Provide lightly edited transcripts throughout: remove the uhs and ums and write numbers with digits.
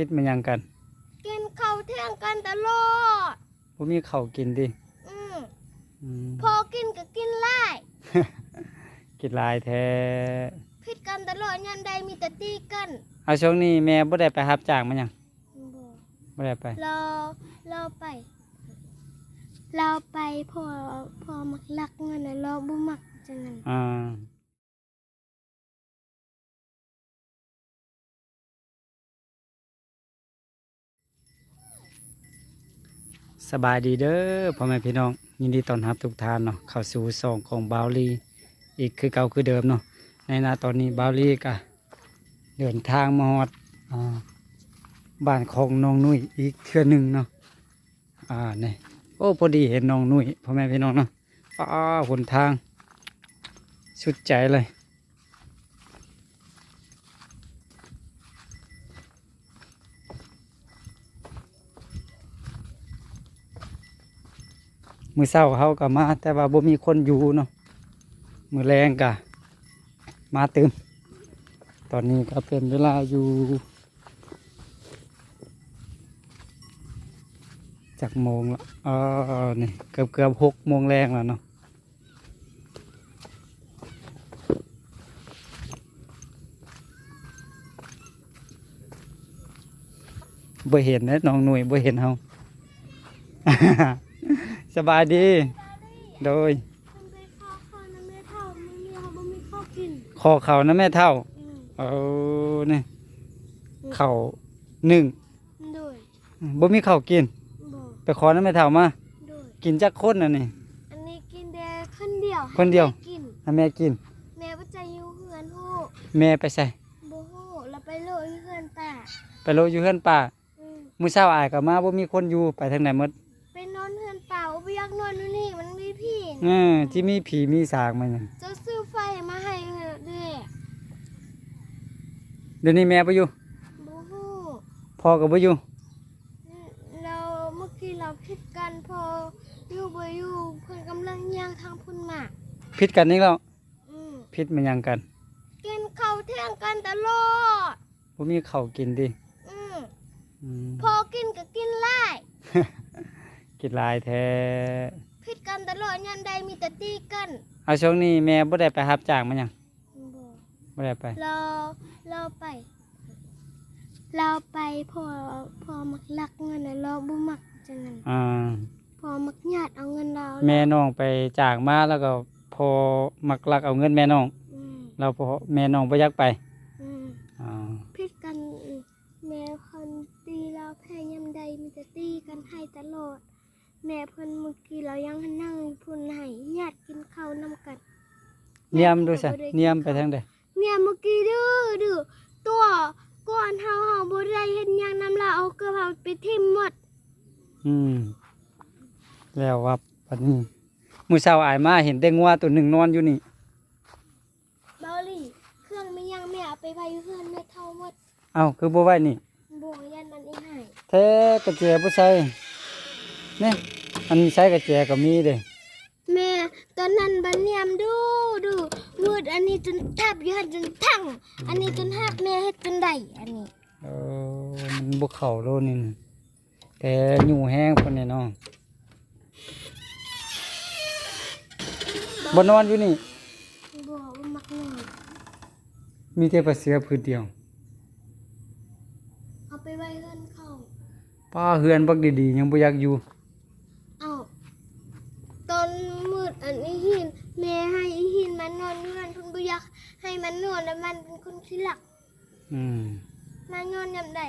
พิษมันยังกันกินข้าวเที่ยงกันตลอดบ่มีข้าวกินดิพอกินก็กินไล่ กินหลายแท้พิษกันตลอดยันใดมีแต่ตีกันเอาช่วงนี้แม่บ่ได้ไปรับจ้างมันยังบ่ได้ไปเราไปพอมักลักเงินน่ะเราบ่มักจังนั้นสบายดีเด้อพ่อแม่พี่น้องยินดีต้อนรับทุกท่านเนาะเข้าสู่ช่องของบาวลีอีกคือเก่าคือเดิมเนาะในนาตอนนี้บาวลีก็เดินทางมาฮอดบ้านของน้องนุ้ยอีกเทื่อหนึ่งเนาะนี่โอ้พอดีเห็นน้องนุ้ยพ่อแม่พี่น้องเนาะหนทางสุดใจเลยมือเศร้าเขาก็มาแต่ว่าบ่มีคนอยู่เนาะมือแรงก็มาเติมตอนนี้ก็เป็นเวลาอยู่จากโมงละนี่เกือบ6 โมงแรงแล้วเนาะบ่เห็นนะน้องหนุ่ยบ่เห็นเฮา สบายดีโดยขอเขานะแม่เท่านี่เข่า1บ่มีข้าวกินไปขอนะแม่เท่ามากินจักคนน่ะนี่อันนี้กินแต่คนเดียวให้แม่กินแม่บ่ใจอยู่เฮือนฮู้แม่ไปใส่บ่ฮู้แล้วไปโลอยู่เฮือนป้าไปโลอยู่เฮือนป้ามื้อเช้าอายก็มาบ่มีคนอยู่ไปทางไหนหมดไปนอนเฮือนป้าบ่อยากนอนอยู่นี่มันมีผีที่มีผีมีสางมันเจ้าซื้อไฟมาให้เด้อเดี๋ยวนี้แม่บ่อยู่บ่ฮู้พ่อก็บ่อยู่เราเมื่อกี้เราผิดกันพออยู่บ่อยู่เพิ่นกำลังย่างทางพุ่นมาผิดกันนี่แล้วผิดมันยังกันกินข้าวเที่ยงกันตลอดบ่มีข้าวกินดิพอกินก็กินไล่ กินหลายแท้ผิดกันตลอดยันใดมีแต่ตีกันเอาช่วงนี้แม่บ่ได้ไปรับจ้างมันยังบ่ได้ไปเราไปพอมักลักเงินน่ะเราบ่มักจังนั้นพอมักญาติเอาเงินเราแม่น้องไปจ้างมาแล้วก็พอมักลักเอาเงินแม่น้องเราพอแม่น้องบ่อยากไปผิดกันแม่เพิ่นตีเราแพ้ยามใดมีแต่ตีกันให้ตลอดแม่เพิ่นเมื่อกี้เรายังนั่งพุ่นให้ญาติกินข้าวนำกันเนียมดูซะเนียมไปทางใดเนียมเมื่อกี้ดื้อตัวก่อนเฮาบ่ได้เฮ็ดหยังนำเราเอาเกือบเฮาไปทิ่มหมดแล้วว่าบัดนี้มื้อเช้าอายมาเห็นแต่งัวตัวหนึ่งนอนอยู่นี่เบาลี่เครื่องมียังแม่เอาไปไว้เฮือนแม่เท่าหมดคือบ่ไว้นี่บ่ยันมันอีให้แท้กระเจบ่ใส่นี่อันใช้กระเจก็มีเด้แม่ตอนนั้นบัดเนียมดูมืดอันนี้จนแทบอยู่หั่นจนทั้งอันนี้จนหักแม่เฮ็ดจนได้อันนี้มันบ่เข้าโลนี่แต่อยู่แห้งพุ่นนี่เนาะบ่นอนอยู่นี่บ่มักนอนมีแต่ปลาเสือพื้นเดียวเอาไปไว้เฮือนเขาป้าเฮือนบักดีๆยังบ่อยากอยู่ตอนมืดอันนี้หินแม่ให้อีหินมันนอนอยู่นั่นเพิ่นบ่อยากให้มันนอนแล้วมันเป็นคนขี้หลักมันนอนยามใด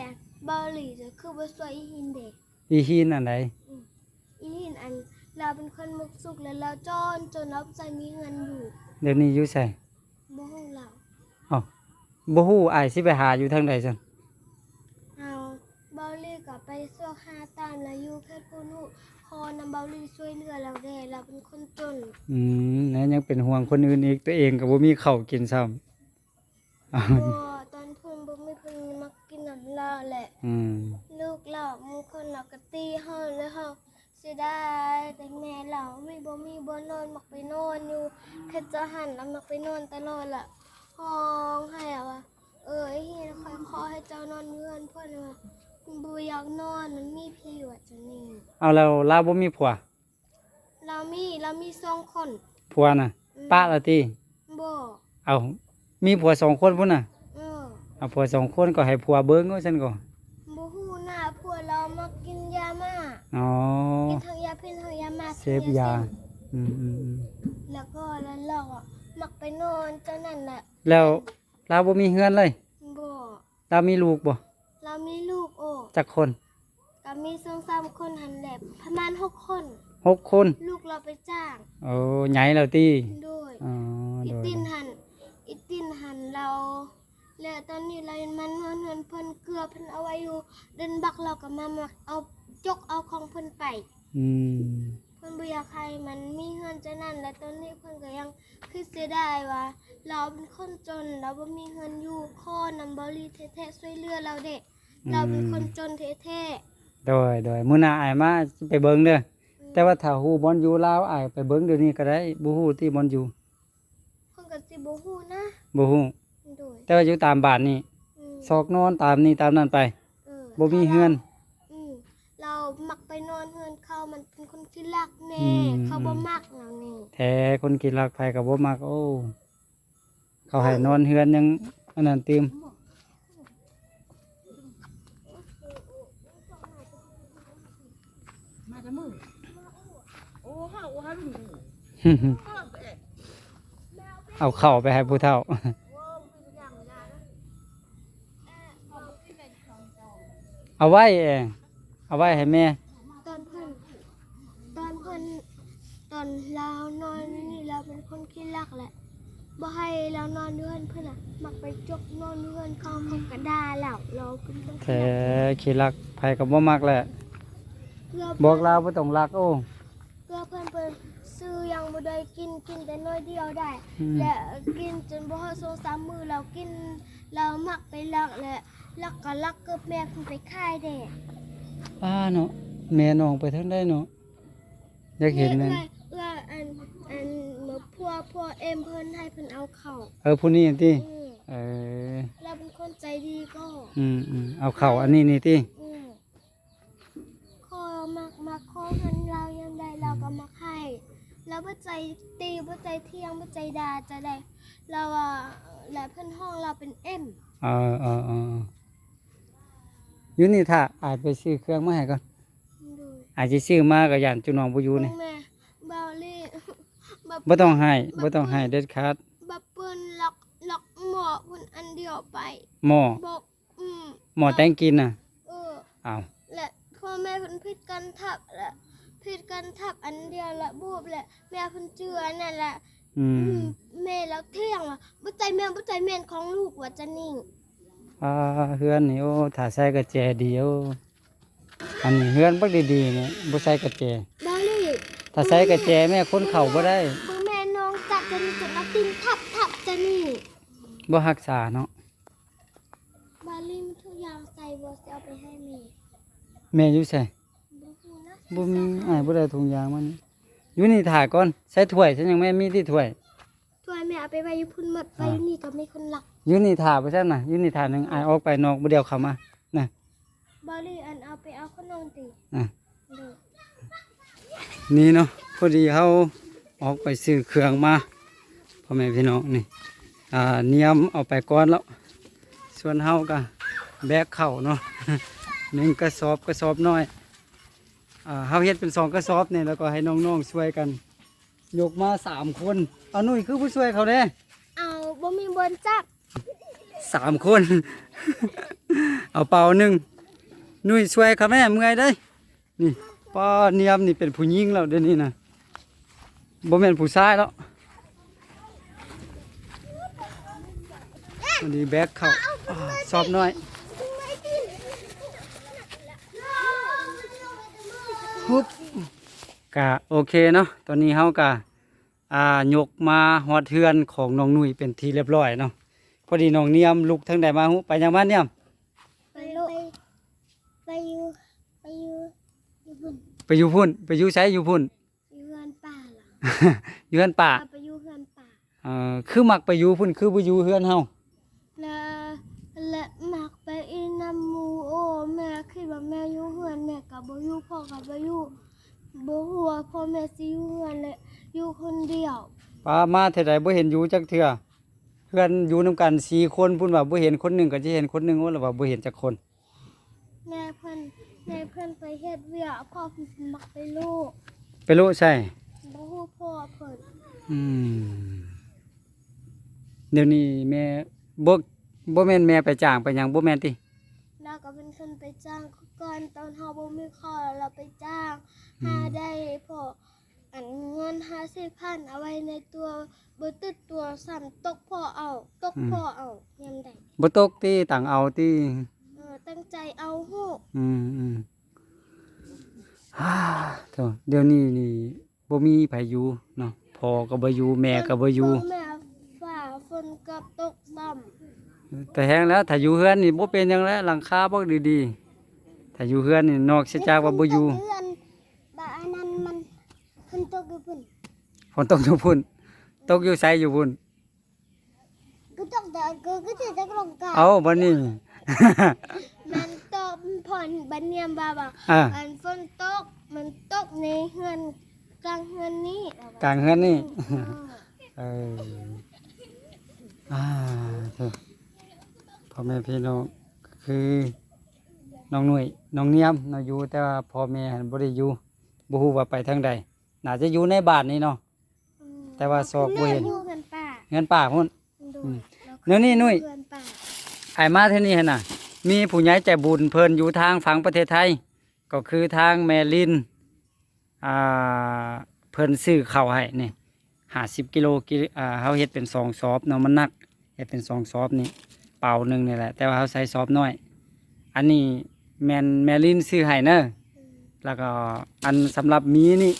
บ่หลีจะคือบ่สวยอีหินเด้อีหินอันใดอีหินอันเราเป็นคนมุกสุกแล้วเราจนเราใจมีเงินอยู่เดี๋ยวนี้อยู่ไสบ่ฮู้เราบ่ฮู้อ้ายสิไปหาอยู่ทางใดซั่นบ่หลีก็ไปซอกหาตามแล้วอยู่แค่ผู้นู้พอนำเบาลีช่วยเหลือเราได้เราเป็นคนจนแล้วยังเป็นห่วงคนอื่นอีกตัวเองก็บ่มีข้าวกินซ้ตอนเพิ่นบ่มีเพิ่นมักกินน้ำลาแหละลูกเราบางคนเราก็ตีเฮาแล้วเฮาเสียดายแต่แม่เราบ่นอนมักไปนอนอยู่แค่จะหันแล้วมักไปนอนตลอดล่ะห้องให้ว่า ไอ้เฮียคอยขอให้เจ้านอนเงื่อนเพื่อนว่าบ่อยากนอนมันมีพี่ว่าจะนี่ เอาแล้วลาวบ่มีผัว เรามี2 คน ผัวน่ะป้าละติ บ่ เอามีผัว2 คนพุ่นน่ะ เออ เอาผัว2 คนก็ให้ผัวเบิ่งว่าซั่นก็ บ่ฮู้หน้าพวกเรามากินยามา อ๋อ กินทั้งยาพิษทั้งยามา เสพยา ทั้ง อืม แล้วก็แล้วเราอ่ะมักไปนอนเจ้านั่นแหละ แล้วลาวบ่มีเฮือนเลย บ่ ลาวมีลูกบ่ เรามีลูกจักคน ก็มี2-3 คนหันแหละประมาณ6 คน 6 คน ลูกเราไปจ้าง โอ้ใหญ่แล้วติ โดย อ๋อ อี โดย ตินหันเราแล้วตอนนี้เรายังมันนอนเงินเพิ่นเกลือเพิ่นเอาไว้อยู่เดินบักเราก็มาเอาจกเอาของเพิ่นไป อืม เพิ่นบ่อยากให้มันมีเงินจะนั่นและตอนนี้เพิ่นก็ยังคือเสียดายว่า เราเป็นคนจนเราบ่มีเงินอยู่ข้อนำบริแท้ๆช่วยเหลือเราเด็กเราเป็นคนจนแท้ โดยมื้อหน้าอ้ายมาไปเบิ่งเด้อแต่ว่าถ้าฮู้บ่อนอยู่ลาวอ้ายไปเบิ่งเดี๋ยวนี้ก็ได้บ่ฮู้ที่บ่อนอยู่ ๆเพิ่นก็สิบ่ฮู้นะ บ่ฮู้ โดย แต่ว่าอยู่ตามบ้านนี่ อืม ซอกนอนตามนี่ตามนั้นไป เออ บ่มีเฮือน เรามักไปนอนเฮือนเขามันเป็นคนที่รักแน่ อืม เขาบ่มักเรานี่ แท้คนกินรักไผก็บ่มักโอ้เขาให้นอนเฮือนยังอันนั้นติม มาแต่มือโอ้ห้าโอ้ห้าลุงห้าไปเอ็ด เอาเข้าวไปให้ผู้เฒ่า เอาไว้เองเอาไว้ให้แม่ ตอนเพิ่นตอนเพิ่นตอนเรานอนนี่เราเป็นคนขี้รักแหละบ่ให้เรานอนเฮือนเพิ่นน่ะมักไปจกนอนเฮือนเขาเพิ่นก็ด่าเราเป็นคน แท้ขี้รักไผก็บ่มักแหละ เพื่อ บอกลาวบ่ต้องรักโอ้ เพื่อเพิ่นซื้อยังบ่ได้กินแต่น้อยเดียวได้ อืม และกินจนบ่ฮอด2-3มื้อเรากินเรามักไปรักและรักก็รักเกับแม่เพิ่นไปขายแด้ ป้าเนาะแม่น้องไปทางใดเนาะอยากเห็นแม่น เอื้ออันเมื่อพวกเอ็มเพิ่นให้เพิ่นเอาเข้า ผู้นี้ติ อืม เออ เราเป็นคนใจดีก็ เอาเข้าวอันนี้นี่ติ อืมขอมาขอเงินเรายังได้เราก็มาให้เราบ่ใจตีบ่ใจเที่ยงบ่ใจด่าจะได้เราและเพิ่นห้องเราเป็นเอ็ม เอออยู่นี่ถ้าอาจไปซื้อเครื่องมาให้ก่อน ดู อาจสิซื้อมาก็ย่านจุน้องบ่อยู่นี่ แม่บาวลี่ บ่ต้องให้เด็ดขาด บับเปิ้นล็อกหมอเพิ่นอันเดียวไป หม้อ บอกหม้อแต่งกินน่ะ เออ อ้าว และพ่อแม่เพิ่นผิดกันทับและผิดกันทับอันเดียวละบูบแหละแม่เพิ่นเจือนั่นแหละ อืม แม่แล้วเที่ยงว่ะบ่ใจแม่นของลูกว่าจะนิ่ง เฮือนนี่โอ้ถ้าใส่กระแจดีโอ้อันนี้เฮือนบักดีๆนี่บ่ใส่กระแจ บาลี่ ถ้าใส่กระแจแม่คนเข้าบ่ได้ มือแม่น้องจับจะนี่จนนักตินทับจะนี่ บ่รักษาเนาะ บาลี่มีทุกอย่างใส่บ่สิเอาไปให้แม่ แม่อยู่ไส บ่ฮู้นะ บ่มีอ้ายบ่ได้ถุงยางมันอยู่นี่ถ่าก่อนใส่ถ้วยฉันยังไม่มีที่ถ้วย ช่วยแม่เอาไปไว้อยู่พุ่นหมดไปอยู่นี่ก็มีคนหลัก อยู่นี่ถ่าไปซั่นน่ะอยู่นี่ถ่าหนึงอ้ายออกไปนอกบ่เดียวเข้ามาน่ะ บาลี่อันเอาไปเอาขนมติ อ่ะ เด้อ นี่เนาะพอดีเฮาออกไปซื้อเครื่องมาพ่อแม่พี่น้องนี่เนียมเอาไปก่อนแล้วส่วนเฮาก็แบกเข้าเนาะ 1 กระสอบน้อยเฮาเฮ็ดเป็น2 กระสอบนี่แล้วก็ให้น้องๆช่วยกัน ยกมา3 คนเอาหนุ่ยคือผู้ช่วยเขาเด้ เอาบ่มีบนจับ 3 คน เอาเป่าหนึ่งหนุ่ยช่วยค่ะแม่เมื่อยได้อนี่ป้าเนียมนี่เป็นผู้หญิงแล้วเดี๋ยวนี้นะบ่แม่นผู้ชายแล้ววันนี้แบกเข้าสอบน้อยฮุบกะโอเคเนาะตอนนี้เฮากะยกมาฮอดเทือนของน้องหนุ่ยเป็นที่เรียบร้อยเนาะพอดีน้องเนียมลุกทั้งใดมาหุไปยังบ้านเนียม ไปอยู่พุ่น ไปอยู่พุ่นไปอยู่ใช้อยู่พุ่น อยู่เฮือนป่าล่ะ อยู่เฮือนป่า ไปอยู่เฮือนป่า คือมักไปอยู่พุ่นคือบ่อยู่เฮือนเฮา แล้ว กับบ่อยู่พ่อกับบ่อยู่บ่ฮู้ว่าพ่อแม่สิอยู่เฮือนเลยอยู่คนเดียว ป้ามาเท่าใดบ่เห็นอยู่จักเทื่อเพื่อนอยู่นํกัน4คนพุ่นว่าบ่เห็นคนหนึงก็สิเห็นคนหนึงว่าแล้วว่าบ่เห็นจักคน แม่เพิ่นไปเฮ็ดเวียกพ่อเพิ่นมักไปลูก ไปรู้ใช่ บ่ฮู้พ่อเพิ่น อืมเดี๋ยวนี้แม่บ่แม่นแม่ไปจ้างไปหยังบ่แม่นติ เราก็เป็นคนไปจ้างเขาก่อนตอนเฮาบ่มีข้าวเราไปจ้างหาได้พออันเงิน50,000เอาไว้ในตัวบ่ติดตัวซ้ำตกพ่อเอาตกพ่อเอายามใด บ่ตกติต่างเอาติ ตั้งใจเอาฮู้ อืมฮ่าโธ่เดี๋ยวนี้นี่บ่มีไผอยู่เนาะพ่อก็บ่อยู่แม่ก็บ่อยู่ แม่ฝ่าฝนกับตกซ้ำ แต่แฮงแล้วถ้าอยู่เฮือนนี่บ่เป็นหยังแล้วหลังคาบ่ดีๆถ้าอยู่เฮือนนี่นอกเสียจากว่าบ่อยู่ เพื่อนบาอันนั้นมันฝนตกอยู่พุ่น ฝนตกอยู่พุ่นตกอยู่ไสอยู่พุ่น ก็ตกแต่ก็จะตกลงกา เอาบัดนี้ มันตกผ่อนบันเนียมบาบ่า อ่า อันฝนตกมันตกในเฮือนกลางเฮือนนี้ กลางเฮือนนี่ เออ เออโธ่พ่อแม่พี่น้องก็คือน้องหนุ่ยน้องเนียมเนาะอยู่แต่ว่าพ่อแม่หั้นบ่ได้อยู่บ่ฮู้ว่าไปทางใดน่าจะอยู่ในบ้านนี่เนาะ แต่ว่าศอกบ่เห็น อยู่กันป่า เงินป่าพุ่น ดู เดี๋ยวนี้หนุ่ย เพื่อนป่า ไอ้มาเท่านี้หั่นน่ะ มีผู้ใหญ่ใจบุญเพิ่นอยู่ทางฝั่งประเทศไทย ก็คือทางแม่ลินอ่าเพิ่นซื้อข้าวให้นี่50กิโลเฮาเฮ็ดเป็น2ซอบเนาะมันหนักเฮ็ดเป็น2ซอบนี่เป่าหนึงนี่แหละแต่ว่าเฮาใส่ซอบน้อย อันนี้แม่ลินซื้อให้เด้อแล้วก็อันสำหรับมีนี่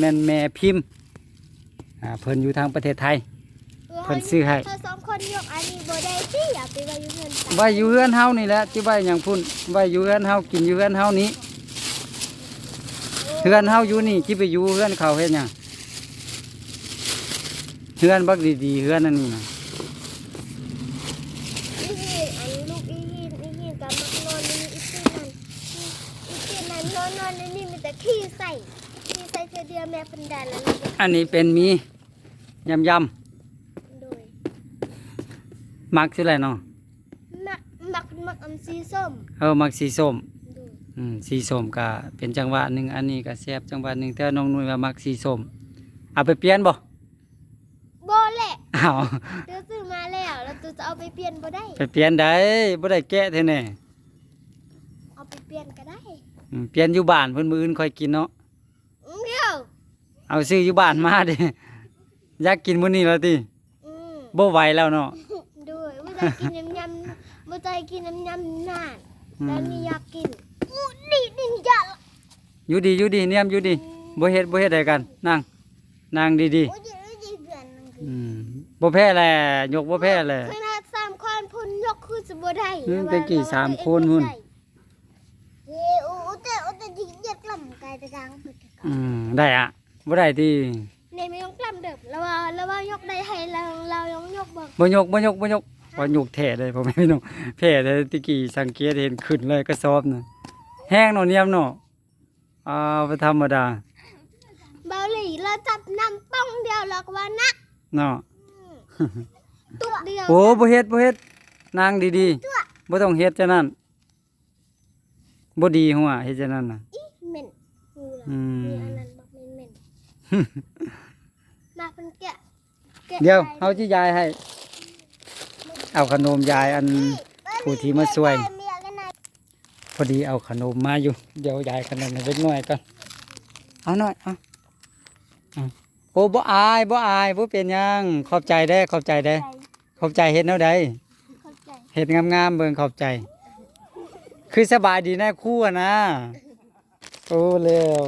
แม่นแม่พิมพ์เพิ่นอยู่ทางประเทศไทย เพิ่นซื้อให้ ถ้าสองคนยกอันนี้บ่ได้สิอย่าไปไว้อยู่เฮือนป่า ไว้อยู่เฮือนเฮานี่แหละที่ไว้หยังพุ่นไว้อยู่เฮือนเฮากินอยู่เฮือนเฮานี้เฮือนเฮาอยู่นี่ที่ไปอยู่เฮือนเขาเฮ็ดหยังเฮือนบักดีๆเฮือนอันนี้น่ะ อีฮีอันลูกอีฮีกับมักนอนนี่อีตีนั่นนอนนี่มีแต่ขี้ใส่เธอเดียวแม่เพิ่นได้แล้วนะ อันนี้เป็นมียำโดย มักสิไรเนาะ มักอันสีส้ม มักสีส้ม โดย สีส้มก็เป็นจังหวะหนึงอันนี้ก็แซ่บจังหวะหนึงแต่น้องนุ่ยว่ามักสีส้มเอาไปเปลี่ยนบ่ บ่แหละ อ้าว เดี๋ยวซื้อมาแล้วตัวจะเอาไปเปลี่ยนบ่ได้ ไปเปลี่ยนได้บ่ได้แกะแท้แน่ เอาไปเปลี่ยนก็ได้ เปลี่ยนอยู่บ้านเพิ่นมื้ออื่นค่อยกินเนาะ เดี๋ยว เอาซื้ออยู่บ้านมาเด้ อยากกินมื้อนี้แล้วติ อืม บ่ไหวแล้วเนาะ ด้วยว่าจะกินยำๆบ่ใจกินยำนานแล้วนี่อยากกินอู้ดิจ้ะ อยู่ดีเนี่ยมอยู่ดีบ่เฮ็ดได้กันนั่งดี อู้ดิเพื่อนนั่นคือบ่แพ้แหละยกบ่แพ้แหละ ขนาด3คนพุ่นยกคือสิบ่ได้ ตะกี้3คนพุ่น เอ้อู้แต่ที่เหยียดกล่ำกายตะกลางเพิ่น ได้อะบ่ได้ติ ในไม่ต้องกล่ำเด้อแล้วว่ายกได้ให้เรายกเบิ่ง บ่ยกว่ายกแท้เลยพ่อแม่พี่น้องแพ้แต่ตะกี้สังเกตเห็นขึ้นเลยกระสอบน่ะแห้งเนาะเนี่ยมเนาะบ่ธรรมดา เบาหลีเราจับน้ำป้องเดียวแล้วก็ว่านัก เนาะ ตุ๊กเดียว โอ้บ่เฮ็ดนั่งดีๆบ่ต้องเฮ็ดจังนั้นบ่ดีหัวเฮ็ดจังนั้นน่ะ อีเหม็นงูเหรอ อืม มีอันนั้นบอกเหม็นมาเป็นแกะ เดี๋ยวเฮาสิยายให้ เอาขนมยายอันผู้ที่มาช่วย มีอะไรนะ พอดีเอาขนมมาอยู่ เดี๋ยวยายขนมให้เล็กน้อยก่อนเอาหน่อยเอาโอ้บ่อายบ่เป็นหยังขอบใจเด้ขอบใจเฮ็ดแนวใด เข้าใจ เฮ็ดงามๆเบิ่งขอบใจ คือสบายดีแน่ครู่อะนะโอ้แล้ว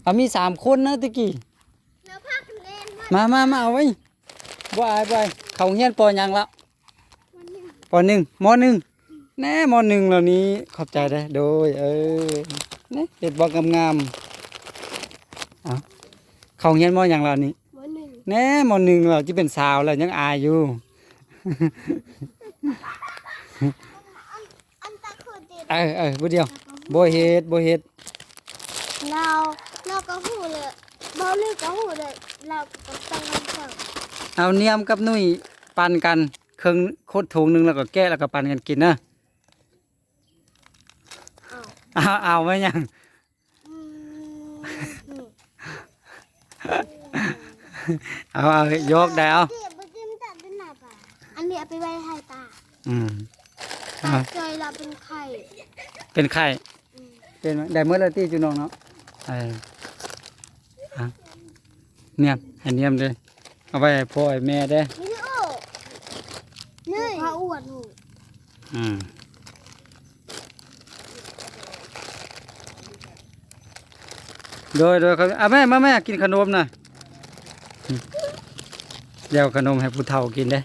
เอามี3คนนะตะกี้ แล้วพากันเล่นว่า มาเอาไว้บ่อายเขาเฮียนปอหยังละ วันหนึ่ง ปอ1ม1แน่ม1เหล่านี้ขอบใจได้โดยนี่เฮ็ดบ่งามๆเขาเฮียนมอหยังล่ะนี่ วันหนึ่ง แน่ม1เราสิเป็นสาวแล้วยังอายอยู่ ผู้เดียวบ่เฮ็ดเราก็หูเลยบอลลี่ก็หูเลยเราก็ต้องทำก่อน เอาเนียมกับนุ่ยปั่นกันเครื่องโคตรถุงหนึงแล้วก็แกะแล้วก็ปั่นกันกินนะ อ้าว เอาไว้ยัง อืม เอายกได้เอา เดี๋ยวไปกินแต่เป็นหนาป่ะอันนี้เอาไปไว้ให้ตา อืม ตาเจยเราเป็นไข่ เป็นไข่ อืม เป็นได้เมื่อไรที่จุน้องเนาะเนียมให้เนียมเลยเอาไว้ให้พ่อให้แม่ได้ วิดีโอนี่พระอวดหนู อืมโดยเขาแม่มาแม่กินขนมนะเดี๋ยวขนมให้ผู้เฒ่ากินได้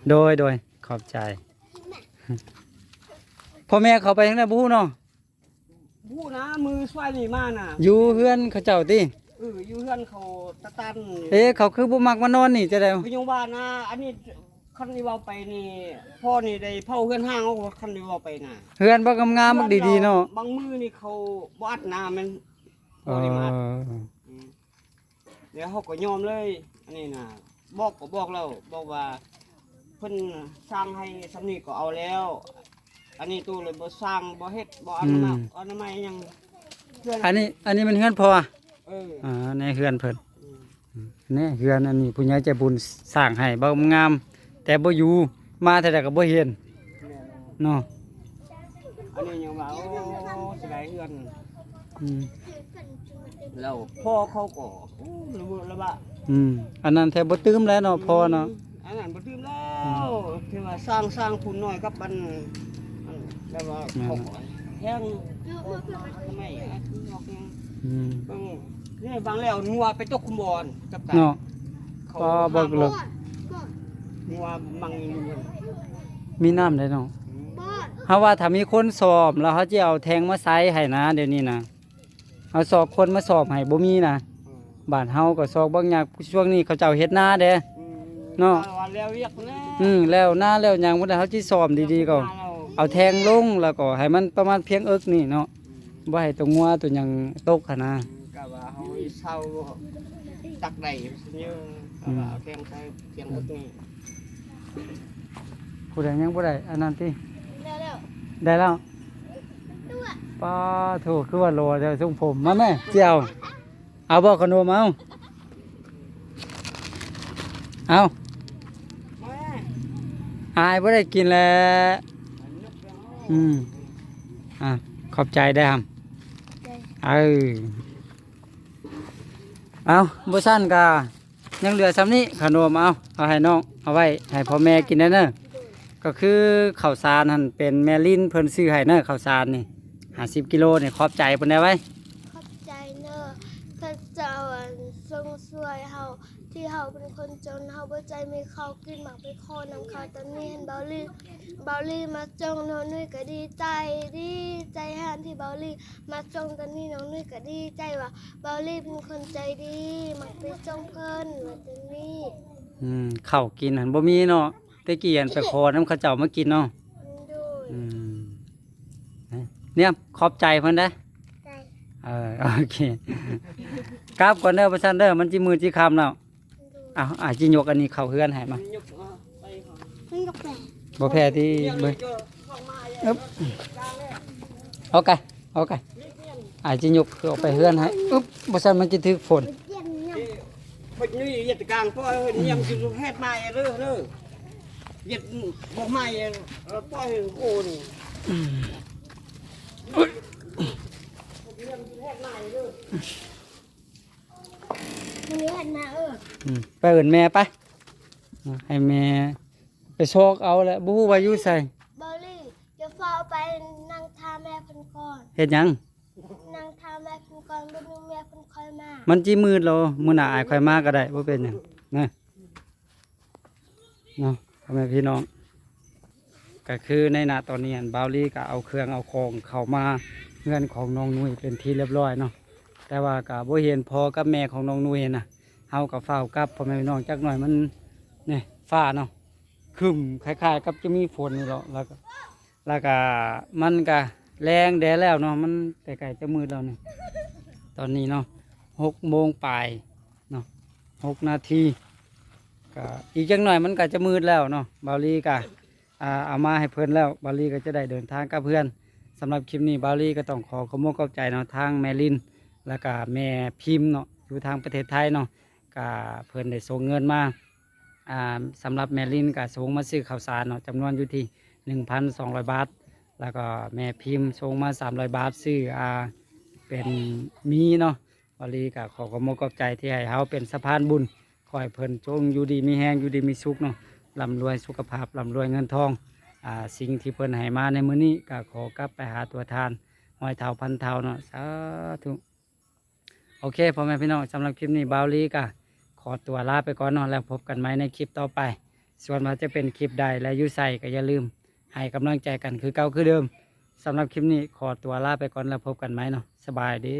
โดยขอบใจพ่อแม่เขาไปทางไหนบู้เนาะ บูนะมือสวยนี่มาน่ะ อยู่เฮือนเขาเจ้าติ อยู่เฮือนเขาตะตัน เขาคือบ่มักมานอนนี่จะได้ พี่ยงบ้านนะอันนี้คันที่ว่าไปนี่พ่อนี่ได้เผาเฮือนห้างเอาคันที่ว่าไปน่ะ เฮือนบ่งามๆมักดีๆเนาะ บางมือนี่เขาบ่อัดน้ำมัน เอ บ่ได้มาอัด อ เดี๋ยวเขาก็ยอมเลย อันนี้น่ะบอกก็บอกแล้วบอกว่าเพิ่นสร้างให้สำนีก็เอาแล้ว อันนี้ตู้เลยบ่สร้างบ่เฮ็ดบ่อนามัยหยังเพื่อน อันนี้มันเฮือนพ่อ เออ ในเฮือนเพิ่นนี่เฮือนอันนี้ผู้ใหญ่ใจบุญสร้างให้บ่งาม แต่บ่อยู่มาเท่าใดก็บ่เห็นเนาะ อันนี้ยังว่าโอ้สิได้เฮือน อืม แล้วพ่อเขาก็โอ้ระบะ อันนั้นแทบบ่ตื้มแล้วเนาะพ่อเนาะ อันนั้นบ่ตื่มแล้วที่ว่าสร้างคุณน้อยกับอันแล้วว่าเขาก็แห้งทำไมอ่ะนอกยัง อืม บางนี่บางแล้วงัวไปตกคุมบอลกับตา เนาะ เขา ก็เบิกเลย งัวมังอยู่ มีน้ำได้เนาะ บอด เฮาว่าถ้ามีคนสอบแล้วเขาจะเอาแทงมาใส่ให้นะเดี๋ยวนี้นะเอาสอบคนมาสอบให้บ่มีนะบ้านเฮาก็สอบบางอย่างช่วงนี้เขาเจ้าเฮ็ดนาเด้ เนาะ วันแล้วเรียกนะ แล้วหน้าแล้วหยังบ่ได้เขาสิสอบดีๆก็เอาแทงลงแล้วก็ให้มันประมาณเพียงเอิกนี่เนาะบ่ให้ตัวงัวตัวหยังตกหันนะ ก็ว่าเฮาเศร้าตักได้เยอะก็ว่าเอาแทงใส่เพียงอึกนี่ ผู้ใดยังบ่ได้อันนั้นติ เร็ว ได้แล้ว ๆตัว ป้าโถคือว่าโลเดี๋ยวส่งผมมาแม่เจียวเอาบ่ขนมเอา แม่ อายบ่ได้กินแล้วขอบใจได้ครับเอาบ่ซั่นก็ยังเหลือซ้ำนี้ขนมเอาให้น้องเอาไว้ให้พ่อแม่กินได้เด้อก็คือข้าวสารนั่นเป็นแม่ลิ้นเพิ่นซื้อให้เด้อข้าวสารนี่50กิโลนี่ขอบใจเพิ่นได้ไว้ ขอบใจเนอะพระเจ้าทรงช่วยเฮาที่เฮาเป็นคนจนเฮาบ่ใจมีข้าวกินหมักไปขอนำข้าวตอนนี้เห็นเบาลี่มาจองน้องนุ้ยก็ดีใจแฮนที่เบาลี่มาจองตอนนี้น้องนุ้ยก็ดีใจว่าเบาลี่เป็นคนใจดีหมักไปจองเพิ่นว่าตอนนี้ ข้าวกินหันบ่มีเนาะแต่กี้อันไปขอน้ำเขาเจ้ามากินเนาะ โดย เนี่ยขอบใจเพิ่นได้อ ใจ โอเคกราบก่อนเด้อประชันเด้อมันจิมือจิคำแล้ว โดย จิยกอันนี้เข้าเฮือนให้มา ยกไปก่อน ไม่ยกแหวน บ่แพ้ที่ เลี้ยง เบิ่ง เจอเข้ามา อึ๊บเอาไก่จิยกคือออกไปเฮือนให้อึ๊บบ่ซั่นมันจะถึกฝน เย็นเนี่ย พดนี่ยัดกลางพ่อเฮ็ดยังสิเฮ็ดมาเด้อยัดบ่มาแล้วปล่อยโอนยังสิเฮ็ดมาเด้อ มันนี้หันมาไปเอิ้นแม่ไปให้แม่ไปโชกเอาแหละบ่ฮู้ว่าอยู่ไส เบอลลี่จะเฝ้าไปนั่งทาแม่เพิ่นก่อน เฮ็ดหยัง นั่งทาแม่เพิ่นก่อนบ่นึงแม่เพิ่นค่อยมา มันจิมืดแล้วมื้อหน้าอายค่อยมาก็ได้บ่เป็นหยังนะเนาะพ่อแม่พี่น้องก็คือในณตอนนี้บาวลี่ก็เอาเครื่องเอาของเข้ามาเฮือนของน้องนุ้ยเป็นที่เรียบร้อยเนาะแต่ว่าก็บ่เห็นพ่อกับแม่ของน้องนุ้ยน่ะเฮาก็เฝ้ากลับพ่อแม่พี่น้องจักหน่อยมันนี่ฟ้าเนาะค ครึมคล้ายๆกับจะมีฝนนี่แหละแล้วก็มันก็แรงแดดแล้วเนาะมันใกล้ๆจะมืดแล้วนี่ตอนนี้เนาะ6 โมงปลายเนาะ6 นาทีก็อีกจังหน่อยมันก็จะมืดแล้วเนาะบาวลีก็เอามาให้เพื่อนแล้วบาวลีก็จะได้เดินทางกับเพื่อนสำหรับคลิปนี้บาวลีก็ต้องขอขอบคุณขอบใจเนาะทางแม่ลินแล้วก็แม่พิมพ์เนาะอยู่ทางประเทศไทยเนาะก็เพื่อนได้ส่งเงินมาสำหรับแม่ลินก็ส่งมาซื้อข้าวสารเนาะจำนวนอยู่ที่ 1,200 บาท แล้วก็แม่พิมพ์ส่งมา300 บาทซื้อเป็นมีเนาะบาวลีก็ขอขอบคุณขอบใจที่ให้เขาเป็นสะพานบุญขอให้เพิ่นจงอยู่ดีมีแห้งอยู่ดีมีสุขเนาะร่ำรวยสุขภาพร่ำรวยเงินทองสิ่งที่เพิ่นให้มาในมื้อนี้ก็ขอกลับไปหาตัวทานห้อยเท่าพันเท่าเนาะสาธุโอเคพ่อแม่พี่น้องสำหรับคลิปนี้บาวลีก็ขอตัวลาไปก่อนเนาะแล้วพบกันใหม่ในคลิปต่อไปส่วนว่าจะเป็นคลิปใดและอยุ่ใส่ก็อย่าลืมให้กำลังใจกันคือเก่าคือเดิมสำหรับคลิปนี้ขอตัวลาไปก่อนแล้วพบกันไหมเนาะสบายดี